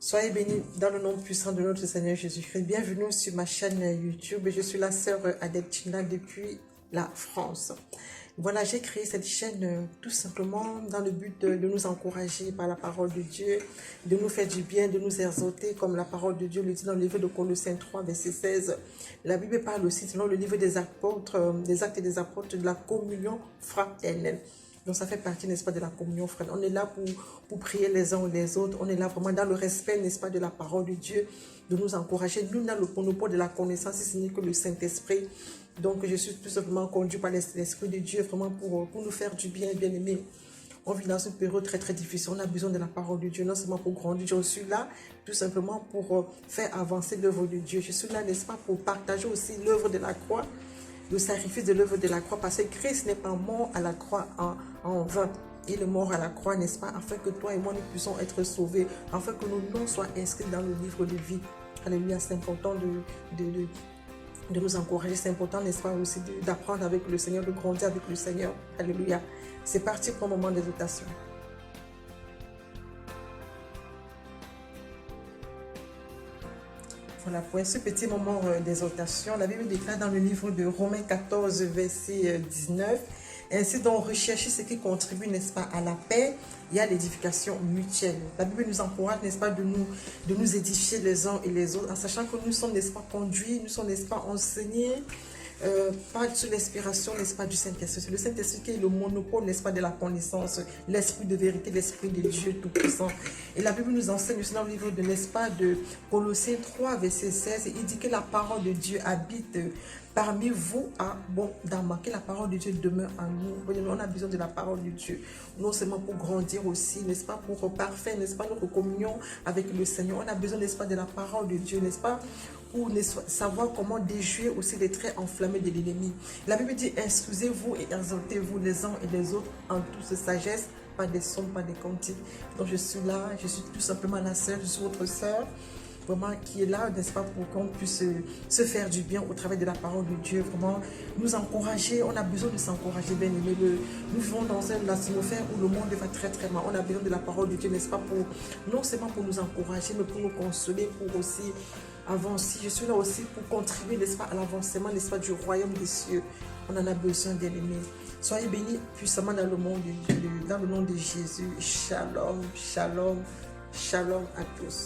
Soyez bénis dans le nom puissant de notre Seigneur Jésus-Christ. Bienvenue sur ma chaîne YouTube. Je suis la sœur Adeptina depuis la France. Voilà, j'ai créé cette chaîne tout simplement dans le but de nous encourager par la parole de Dieu, de nous faire du bien, de nous exhorter comme la parole de Dieu le dit dans le livre de Colossiens 3, verset 16. La Bible parle aussi dans le livre des apôtres, des actes des apôtres, de la communion fraternelle. Donc ça fait partie, n'est-ce pas, de la communion, frère. On est là pour prier les uns les autres. On est là vraiment dans le respect, n'est-ce pas, de la parole de Dieu, de nous encourager. Nous, dans le monopole de la connaissance, si ce n'est que le Saint-Esprit. Donc je suis tout simplement conduit par l'Esprit de Dieu, vraiment pour nous faire du bien, bien aimé. On vit dans une période très très difficile. On a besoin de la parole de Dieu, non seulement pour grandir. Je suis là tout simplement pour faire avancer l'œuvre de Dieu. Je suis là, n'est-ce pas, pour partager aussi l'œuvre de la croix, le sacrifice de l'œuvre de la croix, parce que Christ n'est pas mort à la croix en vain. Il est mort à la croix, n'est-ce pas, afin que toi et moi nous puissions être sauvés, afin que nos noms soient inscrits dans le livre de vie. Alléluia, c'est important de nous encourager, c'est important, n'est-ce pas, aussi d'apprendre avec le Seigneur, de grandir avec le Seigneur. Alléluia. C'est parti pour un moment d'exhortation. Voilà, pour ce petit moment d'exhortation, la Bible déclare dans le livre de Romains 14, verset 19, « Ainsi donc recherchez ce qui contribue, n'est-ce pas, à la paix et à l'édification mutuelle. » La Bible nous encourage, n'est-ce pas, de nous édifier les uns et les autres, en sachant que nous sommes, n'est-ce pas, conduits, nous sommes, n'est-ce pas, enseignés, pas sous l'inspiration, n'est-ce pas, du Saint-Esprit. C'est le Saint-Esprit qui est le monopole, n'est-ce pas, de la connaissance, l'esprit de vérité, l'esprit de Dieu Tout-Puissant. Et la Bible nous enseigne aussi dans le livre de, n'est-ce pas, de Colossiens 3, verset 16, il dit que la parole de Dieu habite parmi vous abondamment, que la parole de Dieu demeure en nous. On a besoin de la parole de Dieu, non seulement pour grandir aussi, n'est-ce pas, pour parfaire, n'est-ce pas, notre communion avec le Seigneur. On a besoin, n'est-ce pas, de la parole de Dieu, n'est-ce pas, pour savoir comment déjouer aussi les traits enflammés de l'ennemi. La Bible dit, instruisez-vous et exhortez-vous les uns et les autres en toute sagesse, pas des sons, pas des cantiques. Donc je suis là, je suis tout simplement la sœur, je suis votre sœur, vraiment qui est là, n'est-ce pas, pour qu'on puisse se faire du bien au travers de la parole de Dieu, vraiment nous encourager. On a besoin de s'encourager, bien aimé. Nous vivons dans une atmosphère où le monde va très très mal. On a besoin de la parole de Dieu, n'est-ce pas, non seulement pour nous encourager, mais pour nous consoler, pour aussi avancer. Je suis là aussi pour contribuer, n'est-ce pas, à l'avancement, n'est-ce pas, du royaume des cieux. On en a besoin, bien aimé. Soyez bénis puissamment dans le monde de Dieu, dans le nom de Jésus. Shalom, shalom, shalom à tous.